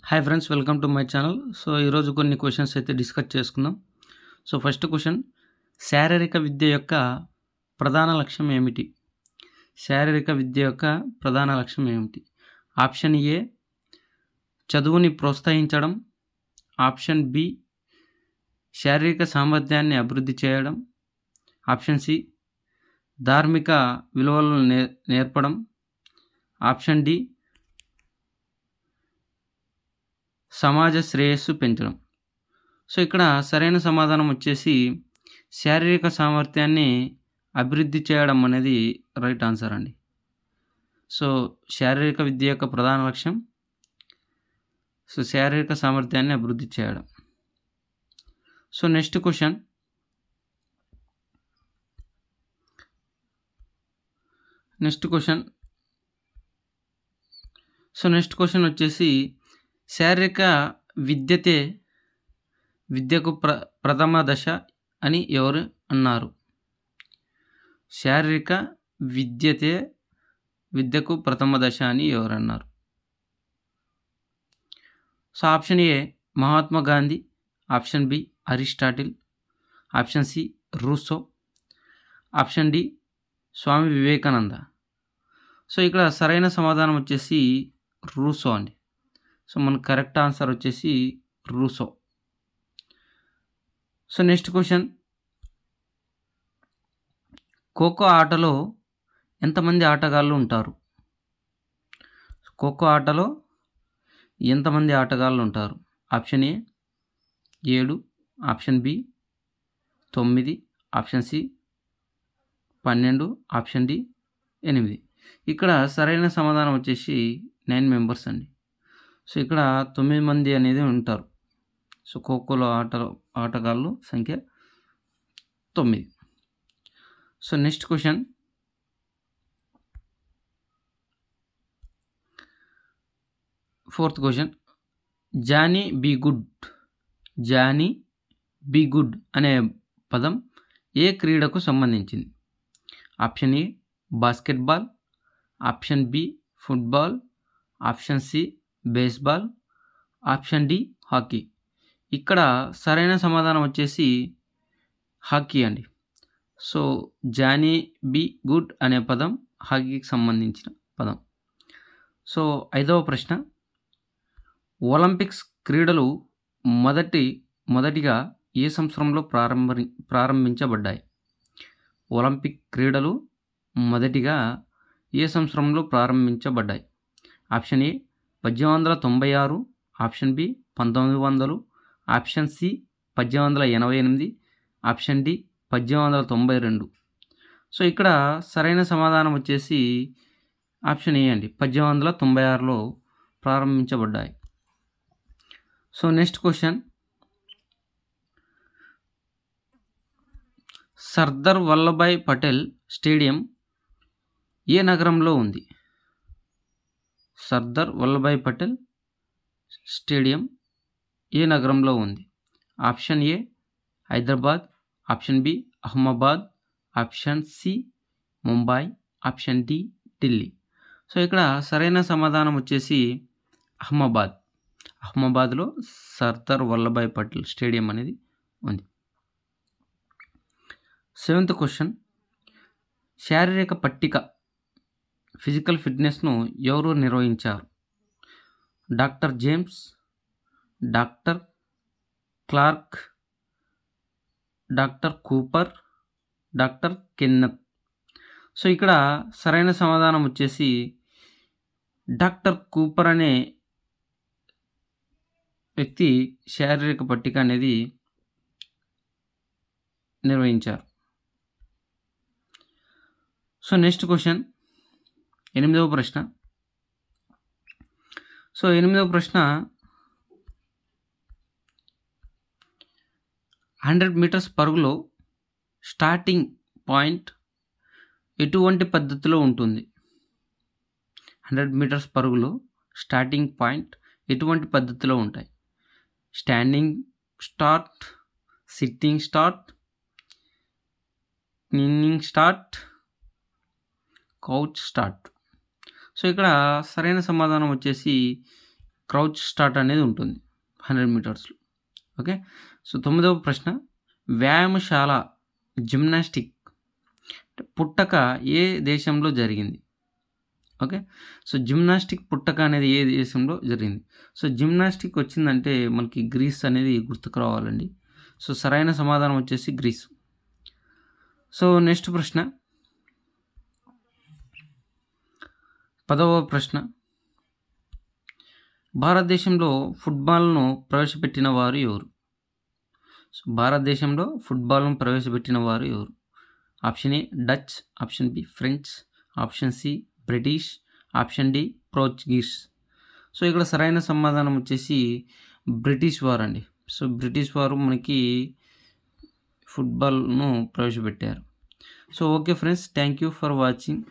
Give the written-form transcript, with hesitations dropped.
Hi friends, welcome to my channel. So ఈరోజు కొన్ని questions అయితే డిస్కస్ చేసుకుందాం. సో ఫస్ట్ క్వశ్చన్, శారీరక విద్య యొక్క ప్రధాన లక్ష్యం ఏమిటి? శారీరక విద్య యొక్క ప్రధాన లక్ష్యం ఏమిటి? ఆప్షన్ ఏ చదువుని ప్రోత్సహించడం, ఆప్షన్ బి శారీరక సామర్థ్యాన్ని అభివృద్ధి చేయడం, ఆప్షన్ సి ధార్మిక విలువలను నేర్పడం, ఆప్షన్ డి సమాజ శ్రేయస్సు పెంచడం. సో ఇక్కడ సరైన సమాధానం వచ్చేసి శారీరక సామర్థ్యాన్ని అభివృద్ధి చేయడం అనేది రైట్ ఆన్సర్ అండి. సో శారీరక విద్య యొక్క ప్రధాన లక్ష్యం శారీరక సామర్థ్యాన్ని అభివృద్ధి చేయడం. So next question, next question వచ్చేసి శారీరక విద్యకు ప్రథమ దశ అని ఎవరు అన్నారు? శారీరక విద్యకు ప్రథమ దశ అని ఎవరు అన్నారు? So option A Mahatma Gandhi, option B Aristotle, option C Rousseau, option D Swami Vivekananda. So ఇక్కడ సరైన సమాధానం వచ్చేసి రూసో అండి. సో మన కరెక్ట్ ఆన్సర్ వచ్చేసి Rousseau. So next question, kho kho ఆటలో ఎంతమంది ఆటగాళ్ళు ఉంటారు? ఖోఖో ఆటలో ఎంతమంది ఆటగాళ్ళు ఉంటారు? Option A 7, option B 9, option C 12, option D 8. ఇక్కడ సరైన సమాధానం వచ్చేసి 9 మెంబర్స్ అండి. సో ఇక్కడ 9 మంది అనేది ఉంటారు. సో ఖోఖోలో ఆటగాళ్ళు సంఖ్య 9. So next question, fourth question, Johnny be good అనే పదం ఏ క్రీడకు సంబంధించింది? Option A basketball, option B football, option C baseball, option D hockey. ఇక్కడ సరైన సమాధానం వచ్చేసి హాకీ అండి. సో జానీ బీ గుడ్ అనే పదం హాకీకి సంబంధించిన పదం. సో 5వ ప్రశ్న, ఒలింపిక్స్ క్రీడలు మొదటిగా ఏ సంవత్సరంలో ప్రారంభించబడ్డాయి? ఒలింపిక్ క్రీడలు మొదటిగా ఏ సంవత్సరంలో ప్రారంభించబడ్డాయి? Option A 1896, option B 1900, option C 1888, option D 1892. So ఇక్కడ సరైన సమాధానం వచ్చేసి ఆప్షన్ ఏ అండి, 1896లో ప్రారంభించబడ్డాయి. So next question, Sardar Vallabhbhai Patel stadium ఏ నగరంలో ఉంది? సర్దార్ వల్లభాయ్ పటేల్ స్టేడియం ఏ నగరంలో ఉంది? Option A Hyderabad, option B Ahmedabad, option C Mumbai, option D Delhi. So ఇక్కడ సరైన సమాధానం వచ్చేసి అహ్మదాబాద్లో సర్దార్ వల్లభాయ్ పటేల్ స్టేడియం అనేది ఉంది. 7th క్వశ్చన్, శారీరక పట్టిక ఫిజికల్ ఫిట్నెస్ను ఎవరు నిర్వహించారు? Doctor James, doctor Clarke, doctor Cooper, doctor Kenneth. So ఇక్కడ సరైన సమాధానం వచ్చేసి డాక్టర్ కూపర్ అనే వ్యక్తి శారీరక పట్టిక అనేది నిర్వహించారు. సో నెక్స్ట్ క్వశ్చన్, 8వ ప్రశ్న. సో 8వ ప్రశ్న, 100 మీటర్స్ పరుగులో స్టార్టింగ్ పాయింట్ ఎటువంటి పద్ధతిలో ఉంటుంది? 100 మీటర్స్ పరుగులో స్టార్టింగ్ పాయింట్ ఎటువంటి పద్ధతిలో ఉంటాయి? Standing start, sitting start, cleaning start, couch start. So ఇక్కడ సరైన సమాధానం వచ్చేసి క్రౌచ్ స్టార్ట్ అనేది ఉంటుంది 100 మీటర్స్లో. ఓకే. సో 9వ ప్రశ్న, వ్యాయామశాల జిమ్నాస్టిక్ పుట్టక ఏ దేశంలో జరిగింది? ఓకే. సో జిమ్నాస్టిక్ పుట్టక అనేది ఏ దేశంలో జరిగింది? సో జిమ్నాస్టిక్ వచ్చిందంటే మనకి గ్రీస్ అనేది గుర్తుకు రావాలండి. సో సరైన సమాధానం వచ్చేసి గ్రీస్. సో నెక్స్ట్ ప్రశ్న, 10వ ప్రశ్న, భారతదేశంలో ఫుట్బాల్ను ప్రవేశపెట్టిన వారు ఎవరు? సో భారతదేశంలో ఫుట్బాల్ను ప్రవేశపెట్టిన వారు ఎవరు? Option A Dutch, option B French, option C British, option D Portuguese. So ఇక్కడ సరైన సమాధానం వచ్చేసి బ్రిటిష్ వారు అండి. సో బ్రిటిష్ వారు మనకి ఫుట్బాల్ను ప్రవేశపెట్టారు. So okay friends, thank you for watching.